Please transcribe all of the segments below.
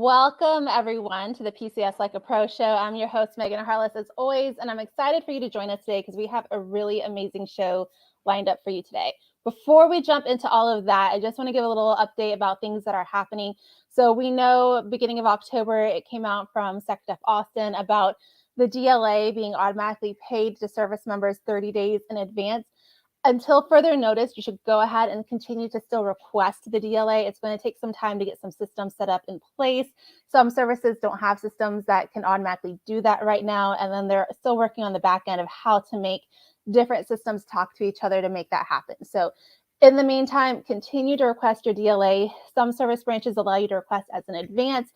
Welcome, everyone, to the PCS Like a Pro show. I'm your host, Megan Harless, as always, and I'm excited for you to join us today because we have a really amazing show lined up for you today. Before we jump into all of that, I just want to give a little update about things that are happening. So we know beginning of October, it came out from SecDef Austin about the DLA being automatically paid to service members 30 days in advance. Until further notice, you should go ahead and continue to still request the DLA. It's going to take some time to get some systems set up in place. Some services don't have systems that can automatically do that right now. And then they're still working on the back end of how to make different systems talk to each other to make that happen. So in the meantime, continue to request your DLA. Some service branches allow you to request as an advance.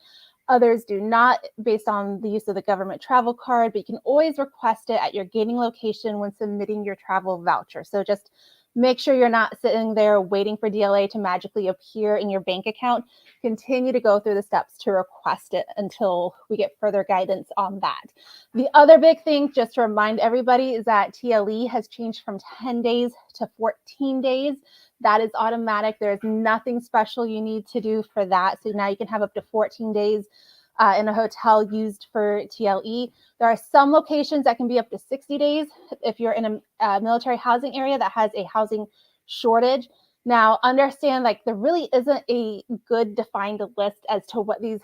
Others do not, based on the use of the government travel card, but you can always request it at your gaining location when submitting your travel voucher. So just make sure you're not sitting there waiting for DLA to magically appear in your bank account. Continue to go through the steps to request it until we get further guidance on that. The other big thing, just to remind everybody, is that TLE has changed from 10 days to 14 days. That is automatic. There is nothing special you need to do for that. So now you can have up to 14 days in a hotel used for TLE. There are some locations that can be up to 60 days if you're in a military housing area that has a housing shortage. Now, understand, like, there really isn't a good defined list as to what these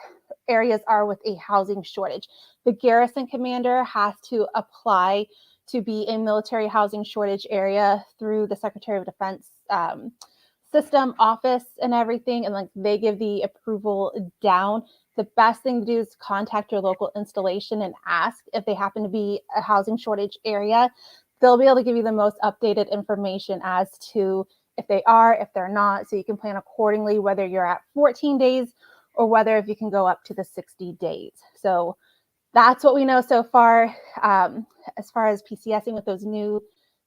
areas are with a housing shortage. The garrison commander has to apply to be a military housing shortage area through the Secretary of Defense system, office, and everything, and like they give the approval down. The best thing to do is contact your local installation and ask if they happen to be a housing shortage area. They'll be able to give you the most updated information as to if they are, if they're not, so you can plan accordingly, whether you're at 14 days or whether if you can go up to the 60 days. So that's what we know so far. As far as PCSing with those new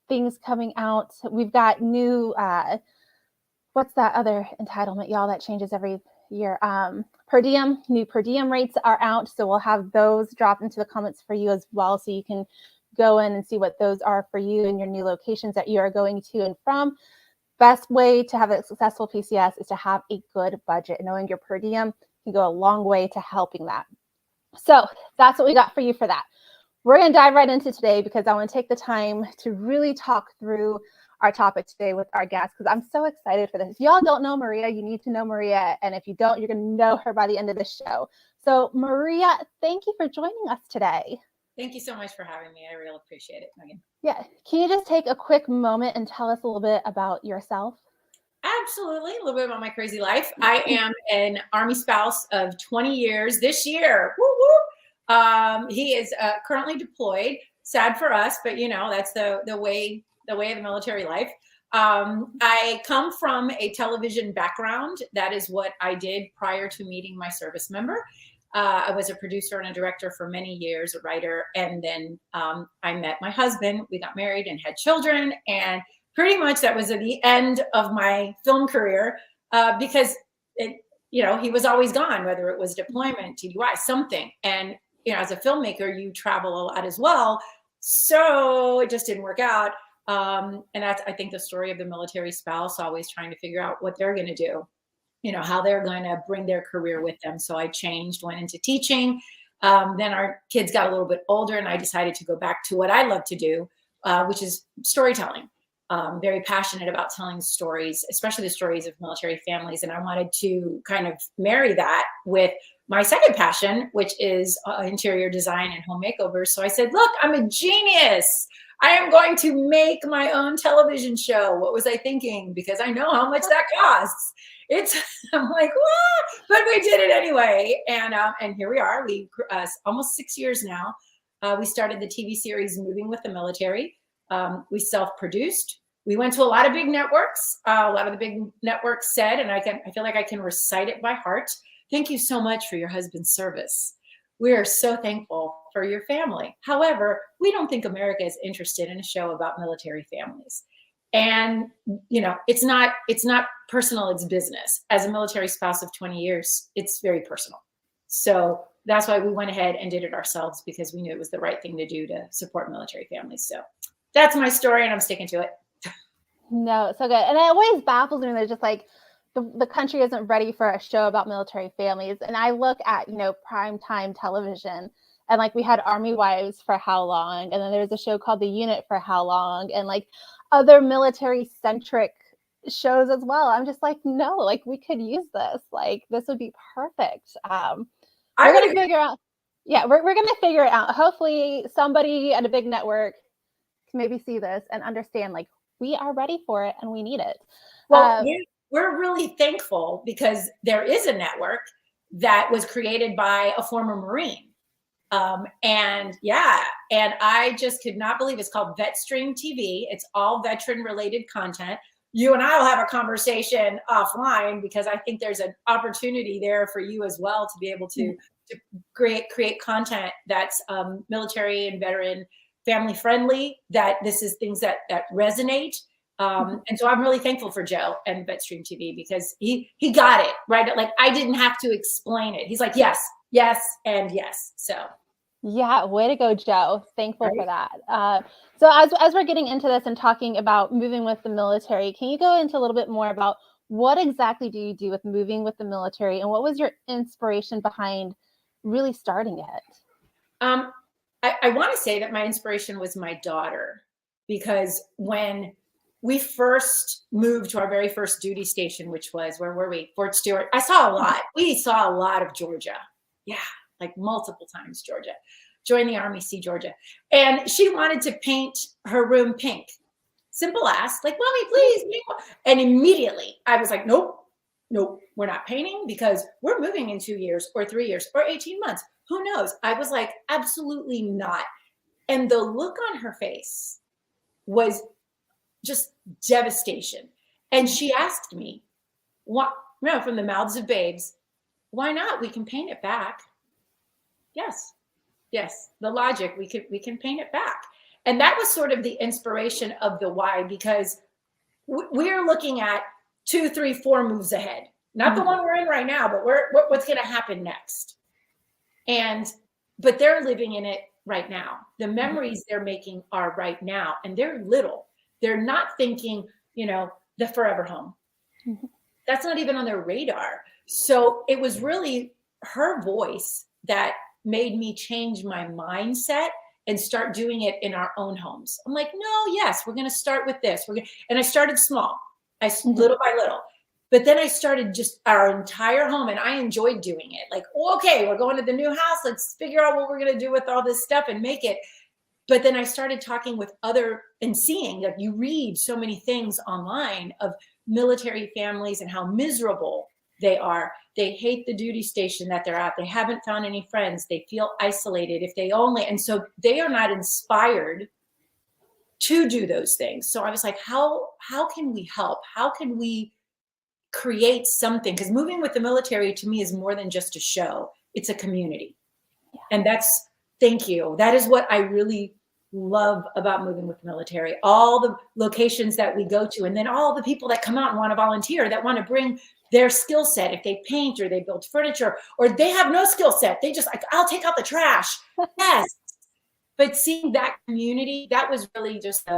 things coming out, we've got new, what's that other entitlement, y'all, that changes every year? Per diem, new per diem rates are out. So we'll have those drop into the comments for you as well. So you can go in and see what those are for you and your new locations that you are going to and from. Best way to have a successful PCS is to have a good budget. Knowing your per diem can go a long way to helping that. So that's what we got for you for that. We're going to dive right into today because I want to take the time to really talk through our topic today with our guest because I'm so excited for this. If y'all don't know Maria, you need to know Maria. And if you don't, you're going to know her by the end of the show. So Maria, thank you for joining us today. Thank you so much for having me. I really appreciate it, Megan. Yeah. Can you just take a quick moment and tell us a little bit about yourself? Absolutely. A little bit about my crazy life. I am an Army spouse of 20 years this year. Woo woo. He is currently deployed. Sad for us, but you know, that's the way of the military life. I come from a television background. That is what I did prior to meeting my service member. I was a producer and a director for many years, a writer. And then I met my husband. We got married and had children. And pretty much that was at the end of my film career because he was always gone, whether it was deployment, TDY, something. And, as a filmmaker, you travel a lot as well. So it just didn't work out. And that's, I think, the story of the military spouse, always trying to figure out what they're going to do, how they're going to bring their career with them. So I changed, went into teaching. Then our kids got a little bit older and I decided to go back to what I love to do, which is storytelling. Very passionate about telling stories, especially the stories of military families. And I wanted to kind of marry that with my second passion, which is interior design and home makeovers. So I said, look, I'm a genius. I am going to make my own television show. What was I thinking? Because I know how much that costs. I'm like, what? But we did it anyway. And here we are. We almost 6 years now. We started the TV series Moving with the Military. We self-produced. We went to a lot of big networks. A lot of the big networks said, and I feel like I can recite it by heart, thank you so much for your husband's service. We are so thankful for your family. However, we don't think America is interested in a show about military families. And, it's not personal, it's business. As a military spouse of 20 years, it's very personal. So that's why we went ahead and did it ourselves because we knew it was the right thing to do to support military families. So that's my story and I'm sticking to it. No, so good. And it always baffles me. They're just like, the country isn't ready for a show about military families. And I look at, primetime television, and like we had Army Wives for how long? And then there's a show called The Unit for how long? And like other military centric shows as well. I'm just like, no, like we could use this. Like this would be perfect. We're going to figure out. Yeah, we're going to figure it out. Hopefully somebody at a big network can maybe see this and understand like we are ready for it and we need it. Well, we're really thankful because there is a network that was created by a former Marine. And I just could not believe it's called VetStream TV. It's all veteran related content. You and I will have a conversation offline because I think there's an opportunity there for you as well to be able to create content that's military and veteran family friendly, that this is things that resonate. And so I'm really thankful for Joe and VetStream TV because he got it right. Like I didn't have to explain it. He's like, yes, and yes. So yeah, way to go, Joe. Thankful for that. So as we're getting into this and talking about moving with the military, can you go into a little bit more about what exactly do you do with moving with the military, and what was your inspiration behind really starting it? I want to say that my inspiration was my daughter, because when we first moved to our very first duty station, which was, where were we? Fort Stewart. I saw a lot. We saw a lot of Georgia. Yeah, like multiple times Georgia. Joined the Army, see Georgia. And she wanted to paint her room pink. Simple ask, like, Mommy, please. And immediately I was like, nope, we're not painting because we're moving in 2 years or 3 years or 18 months. Who knows? I was like, absolutely not. And the look on her face was just devastation. And she asked me, what, from the mouths of babes, why not? We can paint it back. Yes. The logic, we can paint it back. And that was sort of the inspiration of the why, because we're looking at 2, 3, 4 moves ahead, not the one we're in right now, but what's going to happen next. But they're living in it right now. The memories they're making are right now, and they're little. They're not thinking, the forever home. That's not even on their radar. So it was really her voice that made me change my mindset and start doing it in our own homes. I'm like, no, yes, we're going to start with this. And I started small, little by little. But then I started just our entire home, and I enjoyed doing it. Like, okay, we're going to the new house. Let's figure out what we're going to do with all this stuff and make it. But then I started talking with and seeing that you read so many things online of military families and how miserable they are. They hate the duty station that they're at. They haven't found any friends. They feel isolated and so they are not inspired to do those things. So I was like, how can we help? How can we create something? Because moving with the military to me is more than just a show. It's a community. And thank you. That is what I really love about moving with the military. All the locations that we go to, and then all the people that come out and want to volunteer, that want to bring their skill set. If they paint or they build furniture, or they have no skill set, they just like, I'll take out the trash. Yes. But seeing that community, that was really just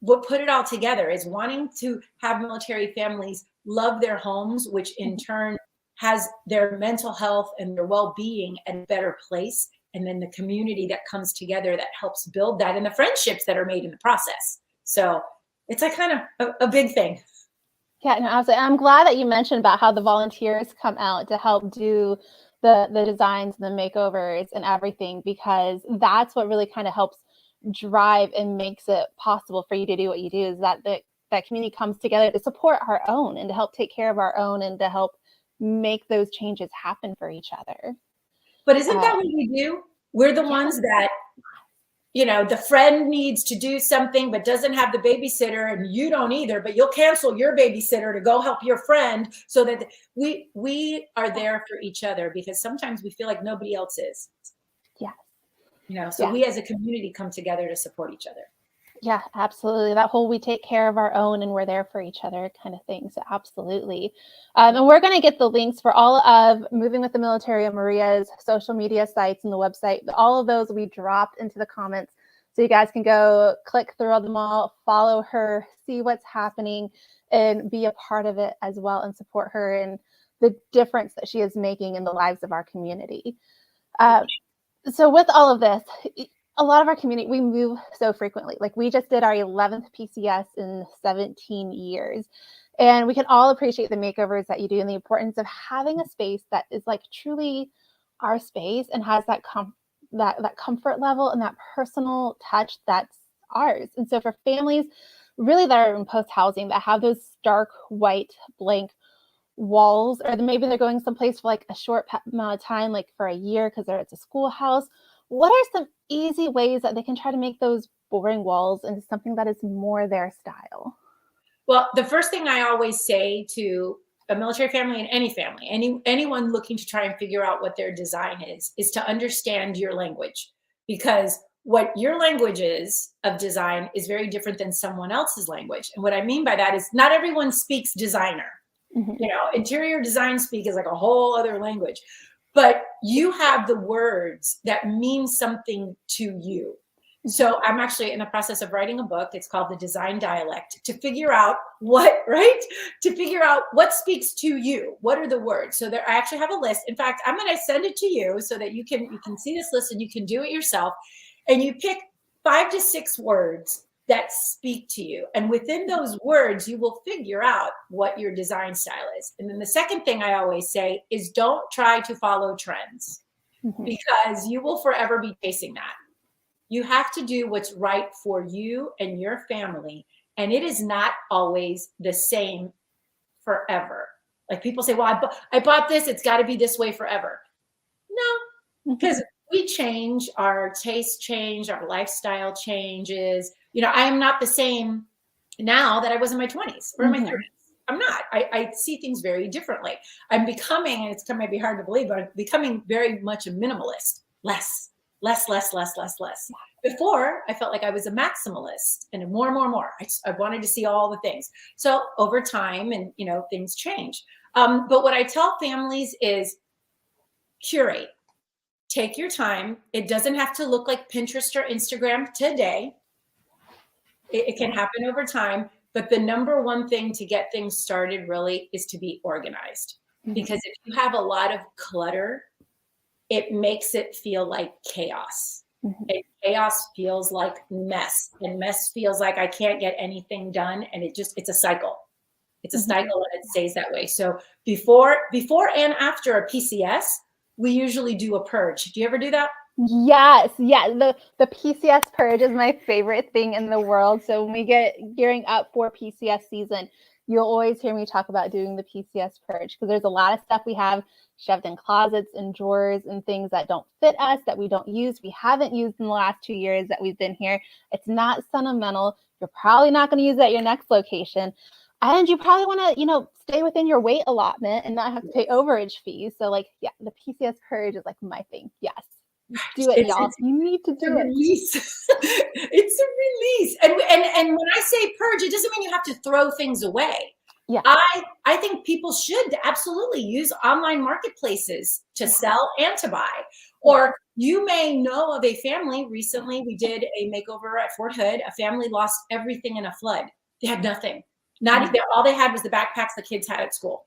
what put it all together, is wanting to have military families love their homes, which in turn has their mental health and their well-being at a better place. And then the community that comes together that helps build that, and the friendships that are made in the process. So it's like kind of a big thing. Yeah, no, I'm glad that you mentioned about how the volunteers come out to help do the designs and the makeovers and everything, because that's what really kind of helps drive and makes it possible for you to do what you do, is that that community comes together to support our own and to help take care of our own and to help make those changes happen for each other. But isn't that what we do? We're the ones that, the friend needs to do something but doesn't have the babysitter, and you don't either, but you'll cancel your babysitter to go help your friend, so that we are there for each other, because sometimes we feel like nobody else is. Yeah. So we as a community come together to support each other. Yeah, absolutely. That whole we take care of our own and we're there for each other kind of thing. So absolutely. And we're going to get the links for all of Moving with the Military and Maria's social media sites and the website. All of those we dropped into the comments So you guys can go click through them all, follow her, see what's happening, and be a part of it as well, and support her and the difference that she is making in the lives of our community. So with all of this, a lot of our community, we move so frequently. Like we just did our 11th PCS in 17 years. And we can all appreciate the makeovers that you do and the importance of having a space that is like truly our space and has that that comfort level and that personal touch that's ours. And so for families really that are in post housing that have those stark white blank walls, or maybe they're going someplace for like a short amount of time, like for a year because they're at a schoolhouse, what are some easy ways that they can try to make those boring walls into something that is more their style? Well, the first thing I always say to a military family and any family, anyone looking to try and figure out what their design is to understand your language, because what your language is of design is very different than someone else's language. And what I mean by that is not everyone speaks designer. Mm-hmm. You know, interior design speak is like a whole other language, but you have the words that mean something to you. So I'm actually in the process of writing a book. It's called The Design Dialect, to figure out what, right? To figure out what speaks to you. What are the words? So there, I actually have a list. In fact, I'm going to send it to you so that you can see this list and you can do it yourself. And you pick 5 to 6 words that speak to you. And within those words, you will figure out what your design style is. And then the second thing I always say is don't try to follow trends, because you will forever be chasing that. You have to do what's right for you and your family. And it is not always the same forever. Like people say, well, I bought this, it's got to be this way forever. No, because we change, our tastes change, our lifestyle changes. You know, I am not the same now that I was in my 20s or in my 30s. I'm not. I see things very differently. I'm becoming, and it's going to be hard to believe, but I'm becoming very much a minimalist. Less. Before, I felt like I was a maximalist, and more. I wanted to see all the things. So over time, and you know, things change. But what I tell families is curate. Take your time. It doesn't have to look like Pinterest or Instagram today. It can happen over time. But the number one thing to get things started really is to be organized. Because if you have a lot of clutter, it makes it feel like chaos. And chaos feels like mess. And mess feels like I can't get anything done. And it's a cycle. It's a cycle, and it stays that way. So before and after a PCS, we usually do a purge. Do you ever do that? Yes. Yeah. The PCS Purge is my favorite thing in the world. So when we get gearing up for PCS season, you'll always hear me talk about doing the PCS Purge, because there's a lot of stuff we have shoved in closets and drawers and things that don't fit us, that we don't use, we haven't used in the last 2 years that we've been here. It's not sentimental. You're probably not going to use it at your next location. And you probably want to, stay within your weight allotment and not have to pay overage fees. So like, yeah, the PCS Purge is like my thing. Yes. Do it, y'all. You need to do it. Release. It's a release. And when I say purge, it doesn't mean you have to throw things away. Yeah. I think people should absolutely use online marketplaces to sell and to buy. Or you may know of a family. Recently, we did a makeover at Fort Hood. A family lost everything in a flood. They had nothing. All they had was the backpacks the kids had at school.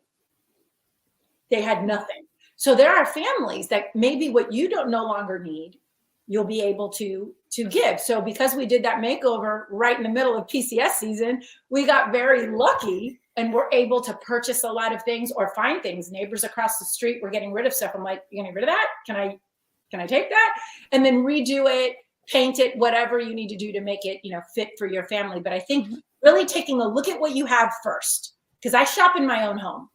They had nothing. So there are families that maybe what you don't no longer need, you'll be able to give. So because we did that makeover right in the middle of PCS season, we got very lucky and we're able to purchase a lot of things or find things. Neighbors across the street were getting rid of stuff. I'm like, you gonna get rid of that? Can I take that? And then redo it, paint it, whatever you need to do to make it, fit for your family. But I think really taking a look at what you have first, because I shop in my own home.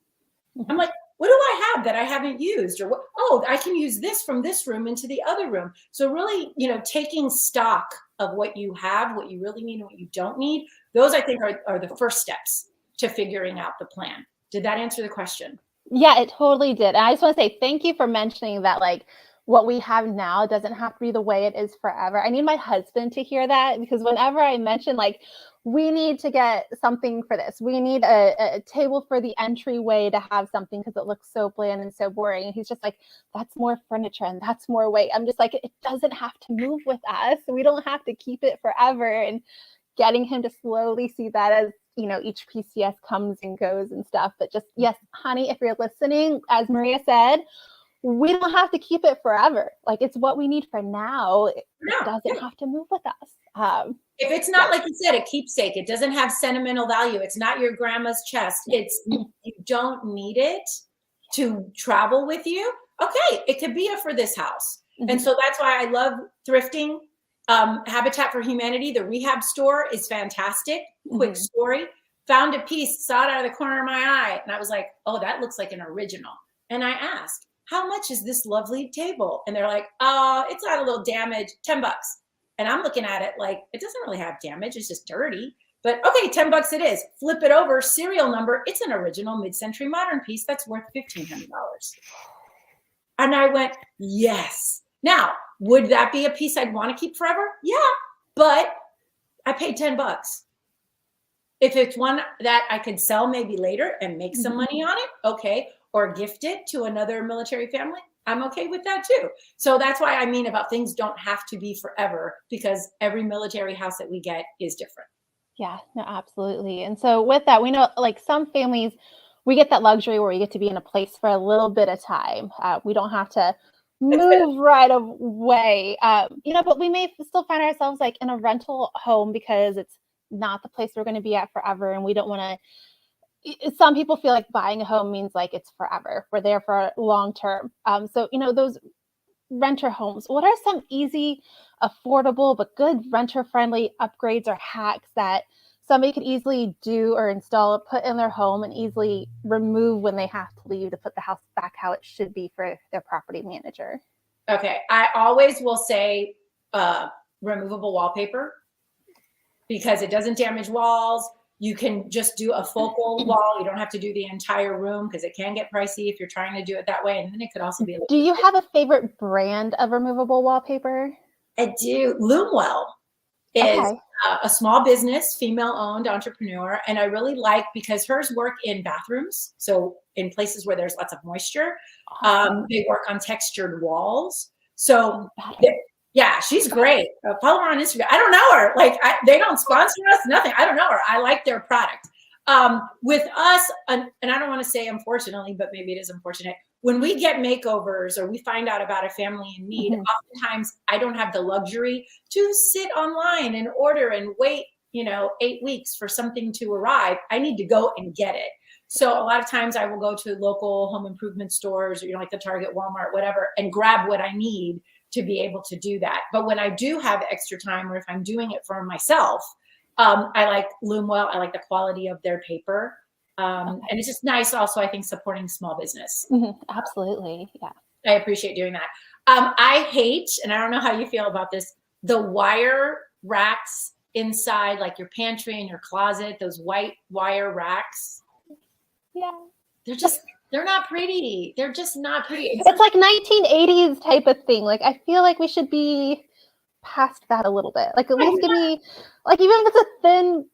I'm like, what do I have that I haven't used? Or what? Oh, I can use this from this room into the other room. So really, taking stock of what you have, what you really need and what you don't need, those I think are the first steps to figuring out the plan. Did that answer the question? Yeah, it totally did. And I just want to say thank you for mentioning that, like, what we have now doesn't have to be the way it is forever. I need my husband to hear that, because whenever I mention like, we need to get something for this, we need a table for the entryway to have something because it looks so bland and so boring. And he's just like, that's more furniture and that's more weight. I'm just like, it doesn't have to move with us. We don't have to keep it forever. And getting him to slowly see that as, you know, each PCS comes and goes and stuff. But just, yes, honey, if you're listening, as Maria said, we don't have to keep it forever. Like, it's what we need for now. It doesn't have to move with us. If it's not, like you said, a keepsake, it doesn't have sentimental value. It's not your grandma's chest. It's, you don't need it to travel with you. Okay, it could be for this house. Mm-hmm. And so that's why I love thrifting. Habitat for Humanity, the rehab store, is fantastic. Quick story. Found a piece, saw it out of the corner of my eye, and I was like, oh, that looks like an original. And I asked, how much is this lovely table? And they're like, oh, it's got a little damage, $10. And I'm looking at it like, it doesn't really have damage, it's just dirty. But okay, $10 it is. Flip it over, serial number, it's an original mid-century modern piece that's worth $1,500. And I went, yes. Now, would that be a piece I'd want to keep forever? Yeah, but I paid $10. If it's one that I could sell maybe later and make some money on it, okay, or gift it to another military family, I'm okay with that too. So that's why I mean about things don't have to be forever, because every military house that we get is different. Yeah, no, absolutely. And so with that, we know like some families, we get that luxury where we get to be in a place for a little bit of time. We don't have to move right away, you know, but we may still find ourselves like in a rental home because it's not the place we're going to be at forever. And we don't want to, some people feel like buying a home means like it's forever. We're there for long term. So, you know, those renter homes, what are some easy, affordable, but good renter friendly upgrades or hacks that somebody could easily do or install, put in their home and easily remove when they have to leave to put the house back how it should be for their property manager? Okay. I always will say removable wallpaper, because it doesn't damage walls. You can just do a focal wall. You don't have to do the entire room, because it can get pricey if you're trying to do it that way. And then it could also be Do you have a favorite brand of removable wallpaper? I do. Loomwell is a small business, female-owned entrepreneur, and I really like, because hers work in bathrooms, so in places where there's lots of moisture. Awesome. They work on textured walls. So yeah, she's great. Follow her on Instagram. I don't know her. Like, they don't sponsor us, nothing. I don't know her. I like their product. With us, and I don't want to say unfortunately, but maybe it is unfortunate, when we get makeovers or we find out about a family in need, oftentimes I don't have the luxury to sit online and order and wait, 8 weeks for something to arrive. I need to go and get it. So a lot of times I will go to local home improvement stores, or, like the Target, Walmart, whatever, and grab what I need to be able to do that. But when I do have extra time, or if I'm doing it for myself, I like Loomwell. I like the quality of their paper. And it's just nice also, I think, supporting small business. Absolutely. Yeah. I appreciate doing that. I hate, and I don't know how you feel about this, the wire racks inside, like your pantry and your closet, those white wire racks. Yeah. They're not pretty. They're just not pretty. It's like 1980s type of thing. Like, I feel like we should be past that a little bit. Like, at least give me, like, even if it's a thin,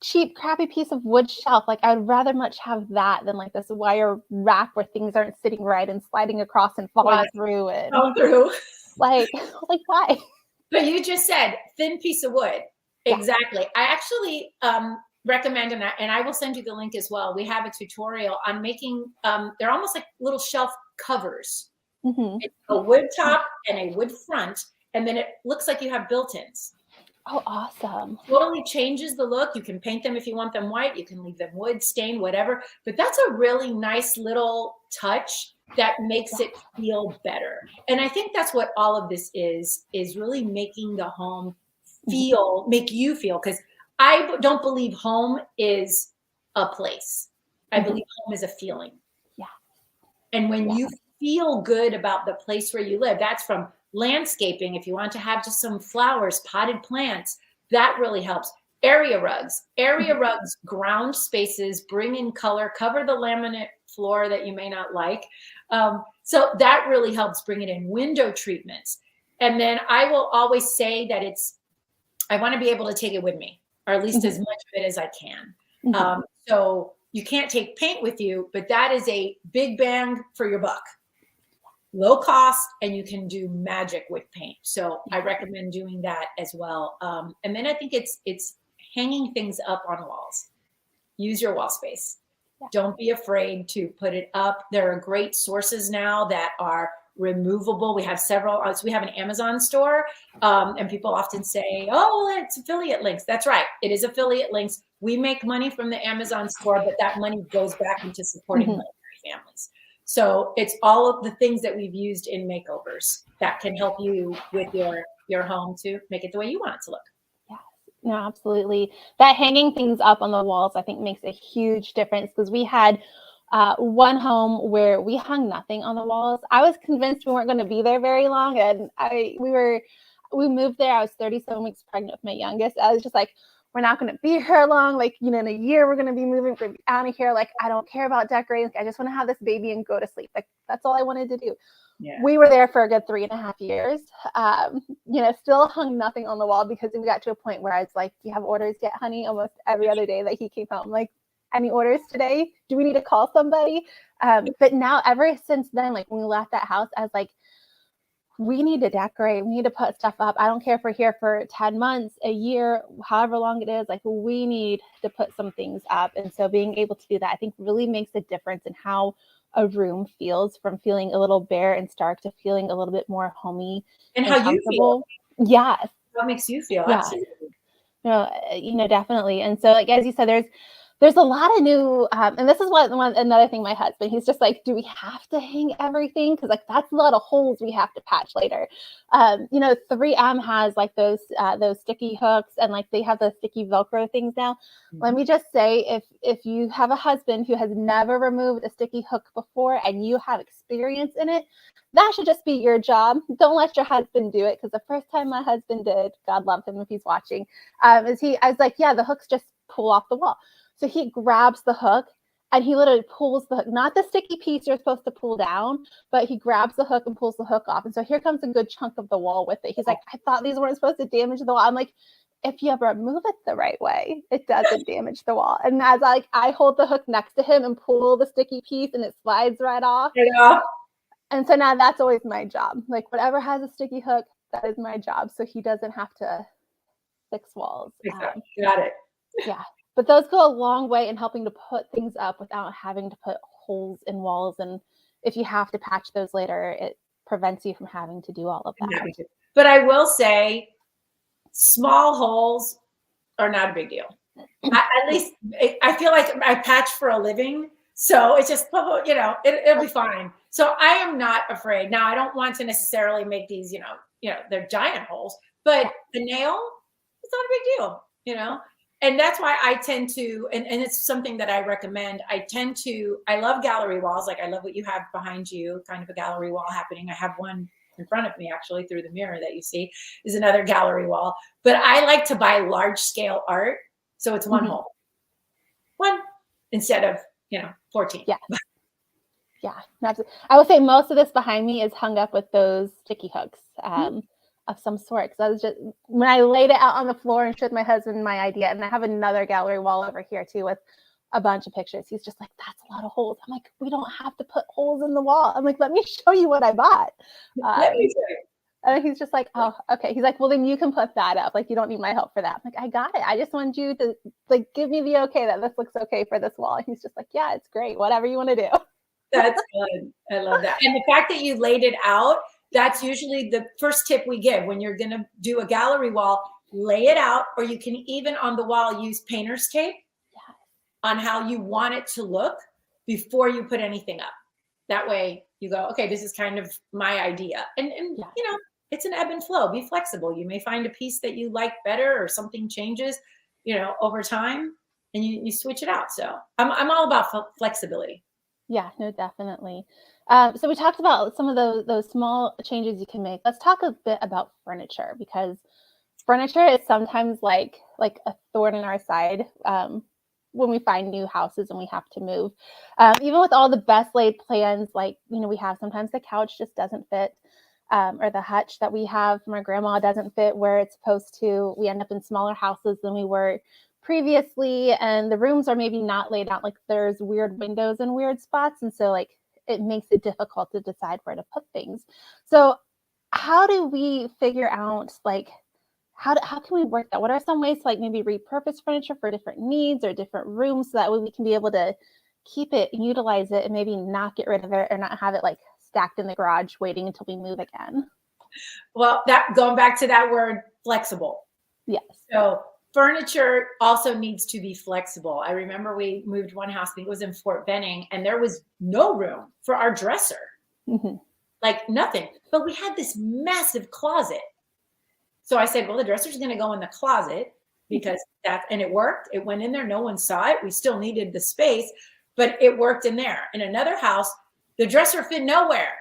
cheap, crappy piece of wood shelf, like, I'd rather much have that than like this wire rack where things aren't sitting right and sliding across and falling through it. Like why? But you just said thin piece of wood. Exactly. I actually recommend, and I will send you the link as well. We have a tutorial on making, they're almost like little shelf covers. It's a wood top and a wood front, and then it looks like you have built-ins. Oh, awesome. Totally changes the look. You can paint them if you want them white. You can leave them wood, stain, whatever. But that's a really nice little touch that makes it feel better. And I think that's what all of this is really making the home make you feel. Because I don't believe home is a place. I believe home is a feeling. Yeah. And when you feel good about the place where you live, that's from landscaping. If you want to have just some flowers, potted plants, that really helps. Area rugs, ground spaces, bring in color, cover the laminate floor that you may not like. So that really helps bring it in. Window treatments. And then I will always say that I want to be able to take it with me, or at least as much of it as I can. So you can't take paint with you, but that is a big bang for your buck. Low cost, and you can do magic with paint. So I recommend doing that as well. And then I think it's hanging things up on walls. Use your wall space. Don't be afraid to put it up. There are great sources now that are removable. We have several. So we have an Amazon store, and people often say, "Oh, it's affiliate links." That's right. It is affiliate links. We make money from the Amazon store, but that money goes back into supporting military families. So it's all of the things that we've used in makeovers that can help you with your home to make it the way you want it to look. Yeah, no, absolutely. That hanging things up on the walls, I think, makes a huge difference, because we had one home where we hung nothing on the walls. I was convinced we weren't going to be there very long, and we moved there. I was 37 weeks pregnant with my youngest. I was just like, we're not going to be here long. Like, in a year, we're going to be moving. We're going to be out of here. Like, I don't care about decorating. Like, I just want to have this baby and go to sleep. Like, that's all I wanted to do. Yeah. We were there for a good 3.5 years. Still hung nothing on the wall, because we got to a point where I was like, do you have orders yet, honey? Almost every other day that he came home, like, any orders today? Do we need to call somebody? But now, ever since then, like, when we left that house, I was like, we need to decorate. We need to put stuff up. I don't care if we're here for 10 months, a year, however long it is. Like, we need to put some things up. And so being able to do that, I think, really makes a difference in how a room feels, from feeling a little bare and stark to feeling a little bit more homey and how you feel. Yes. What makes you feel? Yeah. Absolutely. No, definitely. And so, like, as you said, there's a lot of new, and this is another thing, my husband, he's just like, do we have to hang everything? Because, like, that's a lot of holes we have to patch later. 3M has like those sticky hooks, and like they have those sticky Velcro things now. Let me just say, if you have a husband who has never removed a sticky hook before and you have experience in it, that should just be your job. Don't let your husband do it, because the first time my husband did, God love him if he's watching, I was like, yeah, the hooks just pull off the wall. So he grabs the hook and he literally pulls the hook, not the sticky piece you're supposed to pull down, but he grabs the hook and pulls the hook off. And so here comes a good chunk of the wall with it. He's like, I thought these weren't supposed to damage the wall. I'm like, if you ever move it the right way, it doesn't damage the wall. And as I hold the hook next to him and pull the sticky piece, and it slides right off. Yeah. And so now that's always my job. Like, whatever has a sticky hook, that is my job. So he doesn't have to fix walls. Got it. Yeah. But those go a long way in helping to put things up without having to put holes in walls. And if you have to patch those later, it prevents you from having to do all of that. But I will say, small holes are not a big deal. At least I feel like I patch for a living. So it's just, it'll be fine. So I am not afraid. Now, I don't want to necessarily make these, they're giant holes, but the nail, it's not a big deal, And that's why I tend to, and it's something that I recommend. I love gallery walls. Like, I love what you have behind you, kind of a gallery wall happening. I have one in front of me, actually, through the mirror that you see is another gallery wall. But I like to buy large scale art. So it's one hole, one instead of, 14. Yeah. Yeah. I would say most of this behind me is hung up with those sticky hooks. Of some sort. Because I was just, when I laid it out on the floor and showed my husband my idea, and I have another gallery wall over here too with a bunch of pictures. He's just like, that's a lot of holes. I'm like, we don't have to put holes in the wall. I'm like, let me show you what I bought. And he's just like, oh, okay. He's like, well, then you can put that up. Like, you don't need my help for that. I'm like, I got it. I just want you to, like, give me the okay that this looks okay for this wall. And he's just like, yeah, it's great. Whatever you want to do. That's good. I love that. And the fact that you laid it out, that's usually the first tip we give when you're going to do a gallery wall. Lay it out, or you can even on the wall use painter's tape on how you want it to look before you put anything up. That way you go, okay, this is kind of my idea. And it's an ebb and flow. Be flexible. You may find a piece that you like better, or something changes, over time, and you switch it out. So I'm all about flexibility. Yeah, no, definitely. So we talked about some of those small changes you can make. Let's talk a bit about furniture, because furniture is sometimes like a thorn in our side. when we find new houses and we have to move. Even with all the best laid plans, like, we have sometimes the couch just doesn't fit, or the hutch that we have from our grandma doesn't fit where it's supposed to. We end up in smaller houses than we were previously, and the rooms are maybe not laid out, like there's weird windows in weird spots, and so like it makes it difficult to decide where to put things. So how do we figure out, like, how can we work that? What are some ways to like maybe repurpose furniture for different needs or different rooms, so that way we can be able to keep it, utilize it, and maybe not get rid of it or not have it like stacked in the garage waiting until we move again? Well, that going back to that word flexible. Yes. So furniture also needs to be flexible. I remember we moved one house, I think it was in Fort Benning, and there was no room for our dresser, like nothing. But we had this massive closet. So I said, well, the dresser's going to go in the closet because and it worked. It went in there. No one saw it. We still needed the space, but it worked in there. In another house, the dresser fit nowhere,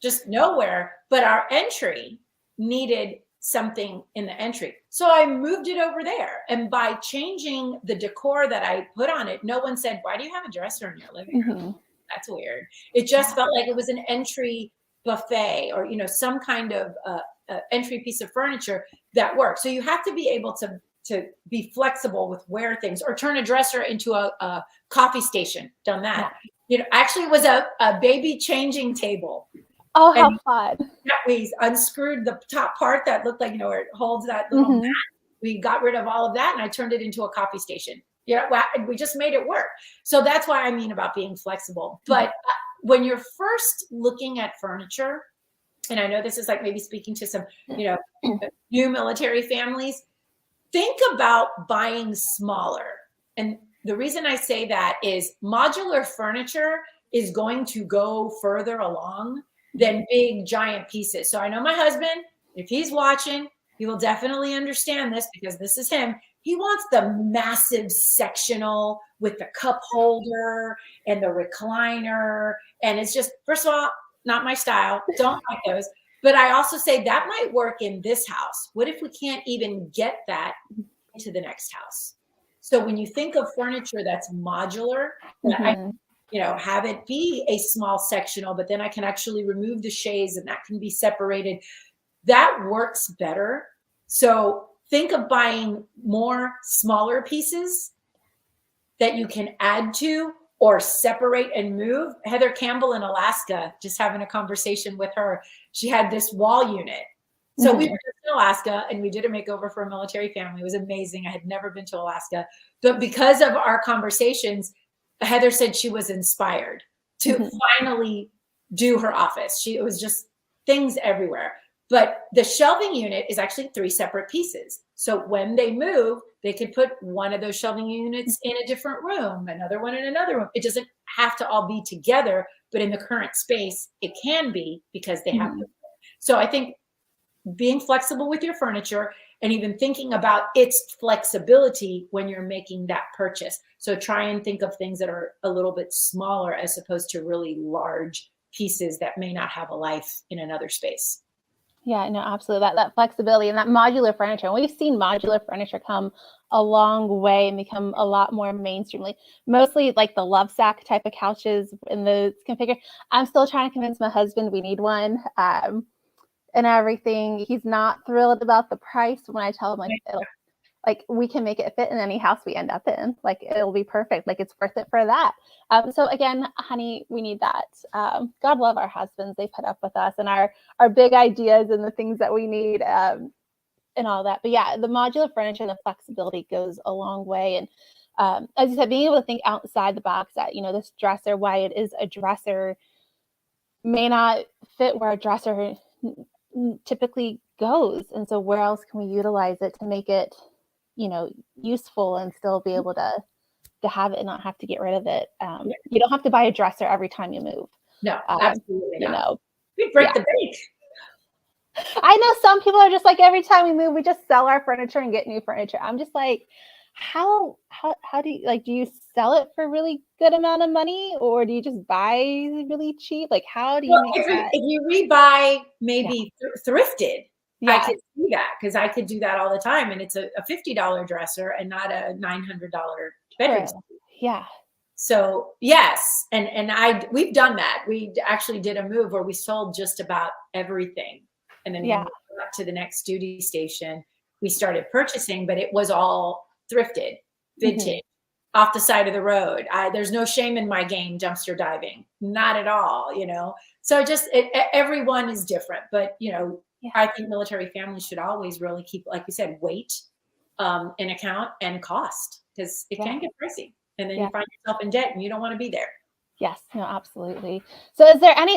just nowhere. But our entry needed something in the entry. So I moved it over there. And by changing the decor that I put on it, no one said, why do you have a dresser in your living room? That's weird. It just felt like it was an entry buffet, or, some kind of entry piece of furniture that works. So you have to be able to be flexible with where things, or turn a dresser into a coffee station. Done that. Actually it was a baby changing table. Oh, how fun. We unscrewed the top part that looked like, where it holds that little mat. We got rid of all of that and I turned it into a coffee station. We just made it work. So that's why I mean about being flexible. But when you're first looking at furniture, and I know this is like maybe speaking to some, new military families, think about buying smaller. And the reason I say that is modular furniture is going to go further along than big giant pieces. So I know my husband, if he's watching, he will definitely understand this, because this is him. He wants the massive sectional with the cup holder and the recliner. And it's just, first of all, not my style. Don't like those. But I also say that might work in this house. What if we can't even get that into the next house? So when you think of furniture that's modular, have it be a small sectional, but then I can actually remove the chaise and that can be separated. That works better. So think of buying more smaller pieces that you can add to or separate and move. Heather Campbell in Alaska, just having a conversation with her, she had this wall unit. So we were just in Alaska and we did a makeover for a military family. It was amazing. I had never been to Alaska, but because of our conversations, Heather said she was inspired to finally do her office. It was just things everywhere. But the shelving unit is actually 3 separate pieces. So when they move, they could put one of those shelving units in a different room, another one in another room. It doesn't have to all be together, but in the current space, it can be, because they have to. So I think being flexible with your furniture, and even thinking about its flexibility when you're making that purchase. So try and think of things that are a little bit smaller as opposed to really large pieces that may not have a life in another space. Yeah, no, absolutely. That flexibility and that modular furniture. And we've seen modular furniture come a long way and become a lot more mainstream. Like mostly like the love sack type of couches in the configure. I'm still trying to convince my husband we need one. And everything. He's not thrilled about the price when I tell him like we can make it fit in any house we end up in. Like it'll be perfect. Like it's worth it for that. So again, honey, we need that. God love our husbands. They put up with us and our big ideas and the things that we need and all that. But yeah, the modular furniture and the flexibility goes a long way. And as you said, being able to think outside the box, that this dresser, why it is a dresser, may not fit where a dresser typically goes, and so where else can we utilize it to make it useful and still be able to have it and not have to get rid of it. You don't have to buy a dresser every time you move. No, absolutely not. We break the bank. I know some people are just like, every time we move we just sell our furniture and get new furniture. I'm just like, how do you do you sell it for really good amount of money, or do you just buy really cheap? Like how do you make that? If you rebuy maybe thrifted, I could see that, because I could do that all the time, and it's a $50 dresser and not a $900 bedroom. True. Yeah. So yes, and we've done that. We actually did a move where we sold just about everything, and then when Yeah. we got to the next duty station, we started purchasing, but it was all thrifted, vintage, off the side of the road. There's no shame in my game, dumpster diving, not at all. So just everyone is different, but Yeah. I think military families should always really keep, like you said, weight in account and cost, because it can get pricey. And then you find yourself in debt and you don't want to be there. Yes, no, absolutely. So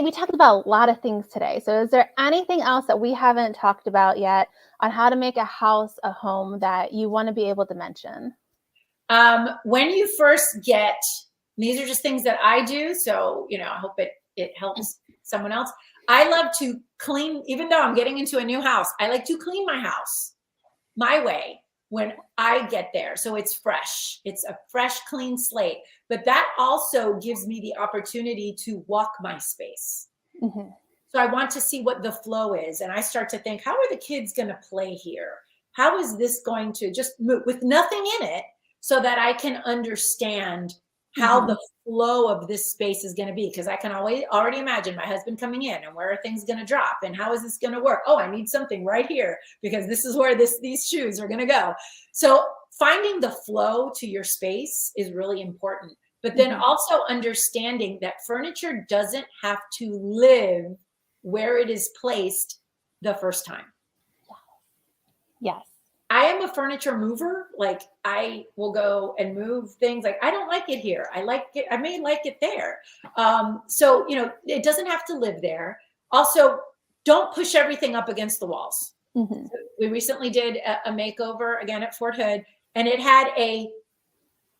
we talked about a lot of things today. So is there anything else that we haven't talked about yet on how to make a house a home that you want to be able to mention? When you first get, these are just things that I do, so I hope it helps someone else. I love to clean, even though I'm getting into a new house, I like to clean my house my way when I get there. So it's fresh. It's a fresh, clean slate. But that also gives me the opportunity to walk my space. So I want to see what the flow is. And I start to think, how are the kids going to play here? How is this going to just move with nothing in it, so that I can understand how the flow of this space is going to be? Because I can already imagine my husband coming in, and where are things going to drop, and how is this going to work? Oh, I need something right here because this is where these shoes are going to go. So finding the flow to your space is really important. But then also understanding that furniture doesn't have to live where it is placed the first time. Yes. I am a furniture mover. Like, I will go and move things. Like, I don't like it here. I like it. I may like it there. So, it doesn't have to live there. Also, don't push everything up against the walls. So we recently did a makeover again at Fort Hood, and it had a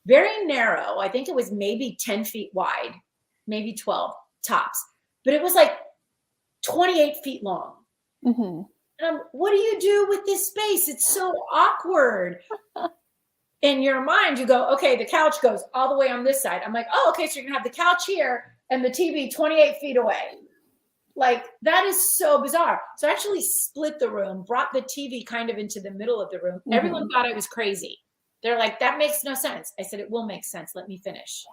very narrow, I think it was maybe 10 feet wide, maybe 12 tops, but it was like 28 feet long. What do you do with this space? It's so awkward. In your mind, you go, okay, the couch goes all the way on this side. I'm like, oh, okay, so you're gonna have the couch here and the TV 28 feet away. Like, that is so bizarre. So I actually split the room, brought the TV kind of into the middle of the room. Everyone thought I was crazy. They're like, that makes no sense. I said, it will make sense. Let me finish.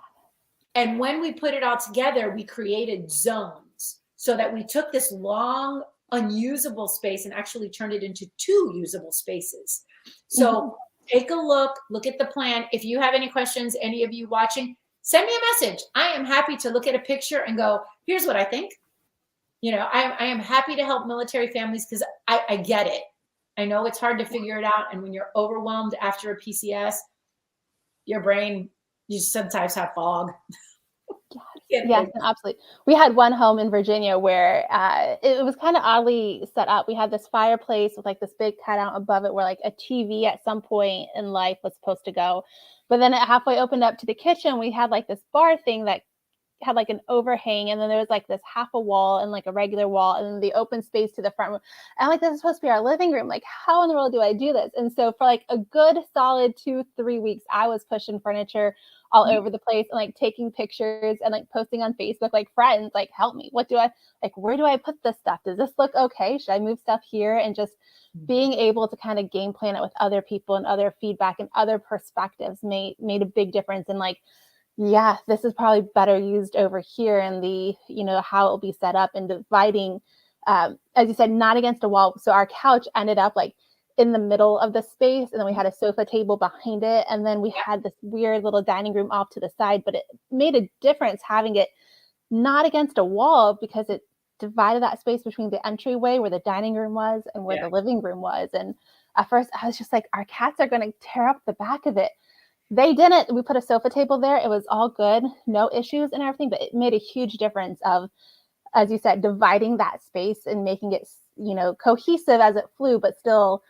And when we put it all together, we created zones, so that we took this long, unusable space and actually turned it into 2 usable spaces. So take a look at the plan. If you have any questions, any of you watching, send me a message. I am happy to look at a picture and go, here's what I think. I am happy to help military families, because I get it. I know it's hard to figure it out. And when you're overwhelmed after a PCS, your brain, you sometimes have fog. Yes, absolutely. We had one home in Virginia where it was kind of oddly set up. We had this fireplace with like this big cutout above it, where like a TV at some point in life was supposed to go. But then it halfway opened up to the kitchen. We had like this bar thing that had like an overhang, and then there was like this half a wall and like a regular wall, and then the open space to the front room. And like, this is supposed to be our living room. Like, how in the world do I do this? And so for like a good solid 2-3 weeks, I was pushing furniture all over the place and like taking pictures and like posting on Facebook, like, friends, like, help me. What do I, like, where do I put this stuff? Does this look okay? Should I move stuff here? And just being able to kind of game plan it with other people and other feedback and other perspectives made a big difference. And like, yeah, this is probably better used over here, and the, how it will be set up, and dividing, as you said, not against a wall. So our couch ended up like in the middle of the space, and then we had a sofa table behind it, and then we had this weird little dining room off to the side. But it made a difference having it not against a wall, because it divided that space between the entryway where the dining room was and where the living room was. And at first I was just like, our cats are going to tear up the back of it. They didn't. We put a sofa table there. It was all good, no issues and everything, but it made a huge difference of, as you said, dividing that space and making it, cohesive as it flew, but still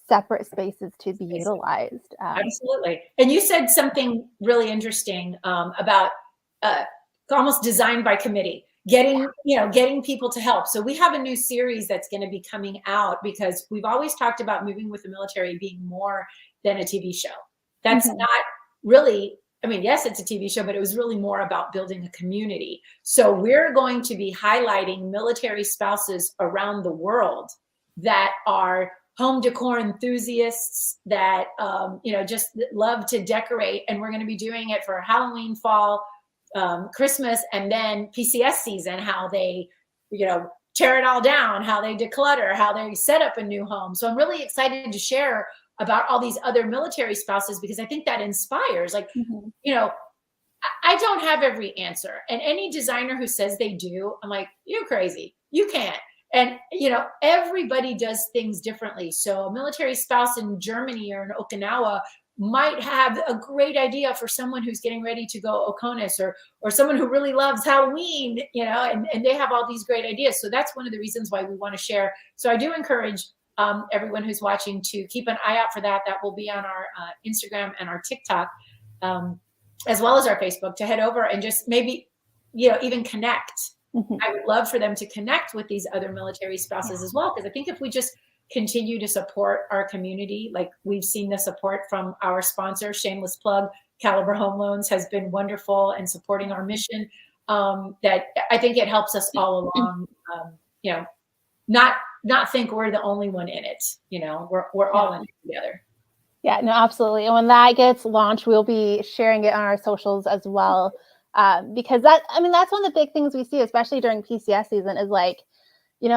separate spaces to be utilized. Absolutely. And you said something really interesting about almost design by committee, getting people to help. So we have a new series that's going to be coming out, because we've always talked about moving with the military being more than a TV show. That's not really, I mean, yes, it's a TV show, but it was really more about building a community. So we're going to be highlighting military spouses around the world that are home decor enthusiasts that, just love to decorate. And we're going to be doing it for Halloween, fall, Christmas, and then PCS season, how they, tear it all down, how they declutter, how they set up a new home. So I'm really excited to share about all these other military spouses, because I think that inspires, like, I don't have every answer. And any designer who says they do, I'm like, you're crazy. You can't. And, everybody does things differently. So a military spouse in Germany or in Okinawa might have a great idea for someone who's getting ready to go Oconus, or someone who really loves Halloween, and they have all these great ideas. So that's one of the reasons why we want to share. So I do encourage everyone who's watching to keep an eye out for that. That will be on our Instagram and our TikTok, as well as our Facebook, to head over and just maybe, even connect. I would love for them to connect with these other military spouses as well. Because I think if we just continue to support our community, like we've seen the support from our sponsor, shameless plug, Caliber Home Loans, has been wonderful and supporting our mission, that I think it helps us all along, not think we're the only one in it. We're all in it together. Yeah, no, absolutely. And when that gets launched, we'll be sharing it on our socials as well. Because that's one of the big things we see, especially during PCS season, is like,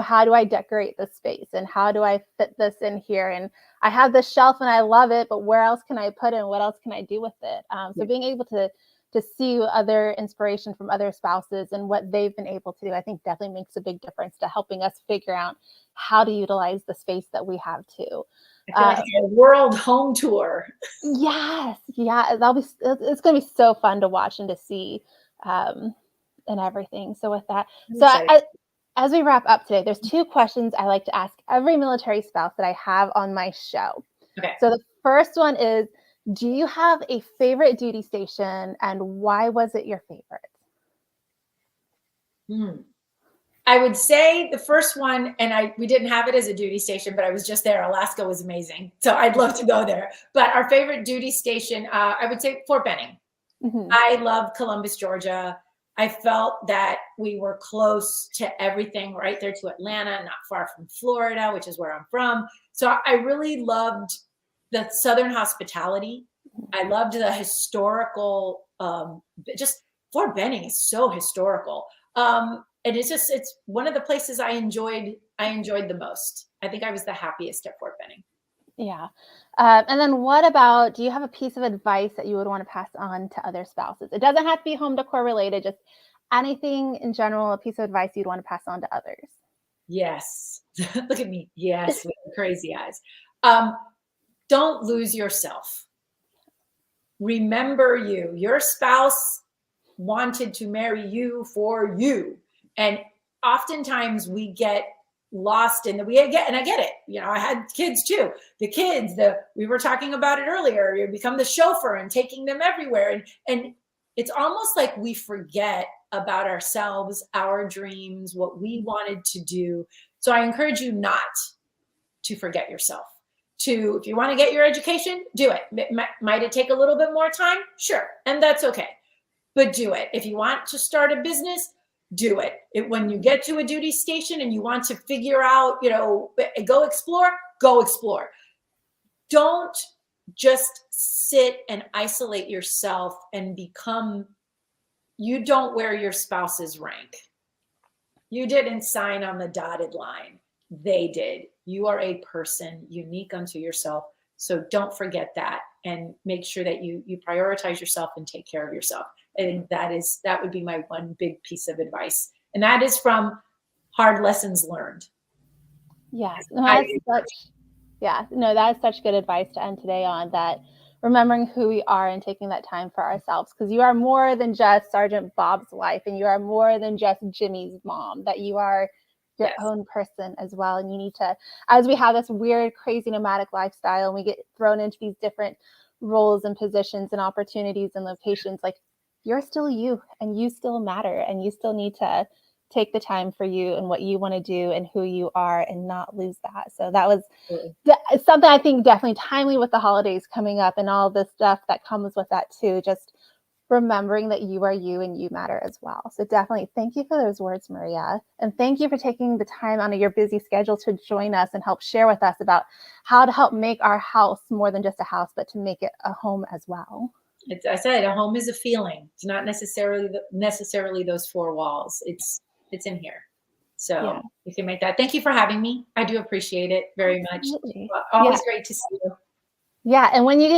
how do I decorate this space and how do I fit this in here? And I have this shelf and I love it, but where else can I put it? What else can I do with it? So being able to see other inspiration from other spouses and what they've been able to do, I think definitely makes a big difference to helping us figure out how to utilize the space that we have too. I feel like a world home tour. Yes. Yeah. It's going to be so fun to watch and to see, and everything. So with that, as we wrap up today, there's 2 questions I like to ask every military spouse that I have on my show. Okay. So the first one is, do you have a favorite duty station and why was it your favorite? I would say the first one, and we didn't have it as a duty station, but I was just there. Alaska was amazing. So I'd love to go there. But our favorite duty station, I would say Fort Benning. I love Columbus, Georgia. I felt that we were close to everything, right there to Atlanta, not far from Florida, which is where I'm from. So I really loved the Southern hospitality. I loved the historical, just Fort Benning is so historical. And it's one of the places I enjoyed the most. I think I was the happiest at Fort Benning. Yeah. And then what about, do you have a piece of advice that you would want to pass on to other spouses? It doesn't have to be home decor related, just anything in general, a piece of advice you'd want to pass on to others. Yes. Look at me. Yes. With the crazy eyes. Don't lose yourself. Remember your spouse wanted to marry you for you. And oftentimes we get lost in and I get it. I had kids too. The kids, we were talking about it earlier. You become the chauffeur and taking them everywhere. And it's almost like we forget about ourselves, our dreams, what we wanted to do. So I encourage you not to forget yourself. If you want to get your education, do it. Might it take a little bit more time? Sure. And that's okay. But do it. If you want to start a business, do it. When you get to a duty station and you want to figure out, go explore. Don't just sit and isolate yourself and you don't wear your spouse's rank. You didn't sign on the dotted line. They did. You are a person unique unto yourself. So don't forget that and make sure that you prioritize yourself and take care of yourself. And that would be my one big piece of advice. And that is from hard lessons learned. Yes. That is such good advice to end today on, that remembering who we are and taking that time for ourselves, because you are more than just Sergeant Bob's wife and you are more than just Jimmy's mom, that you are your own person as well. And you need to, as we have this weird, crazy nomadic lifestyle and we get thrown into these different roles and positions and opportunities and locations, like, you're still you and you still matter and you still need to take the time for you and what you want to do and who you are and not lose that. So that was something I think definitely timely with the holidays coming up and all the stuff that comes with that too. Just remembering that you are you and you matter as well. So definitely thank you for those words, Maria. And thank you for taking the time out of your busy schedule to join us and help share with us about how to help make our house more than just a house, but to make it a home as well. I said a home is a feeling. It's not necessarily those four walls. It's in here. So you can make that. Thank you for having me. I do appreciate it very much. Always great to see you. Yeah, and when you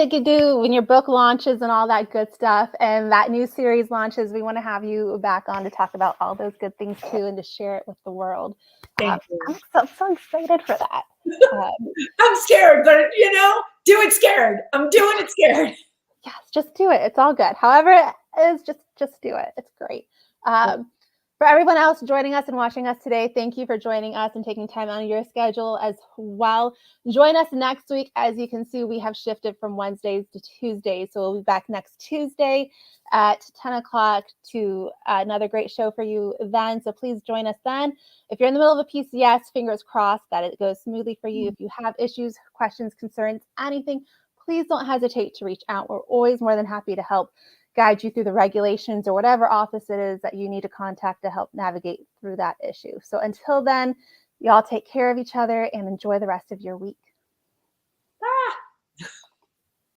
when your book launches and all that good stuff and that new series launches, we want to have you back on to talk about all those good things too and to share it with the world. Thank you. I'm so excited for that. I'm scared, but do it scared. I'm doing it scared. Yes, just do it. It's all good. However it is, just do it. It's great. For everyone else joining us and watching us today, thank you for joining us and taking time out of your schedule as well. Join us next week. As you can see, we have shifted from Wednesdays to Tuesdays. So we'll be back next Tuesday at 10 o'clock to another great show for you then. So please join us then. If you're in the middle of a PCS, fingers crossed that it goes smoothly for you. If you have issues, questions, concerns, anything, please don't hesitate to reach out. We're always more than happy to help guide you through the regulations or whatever office it is that you need to contact to help navigate through that issue. So until then, y'all take care of each other and enjoy the rest of your week.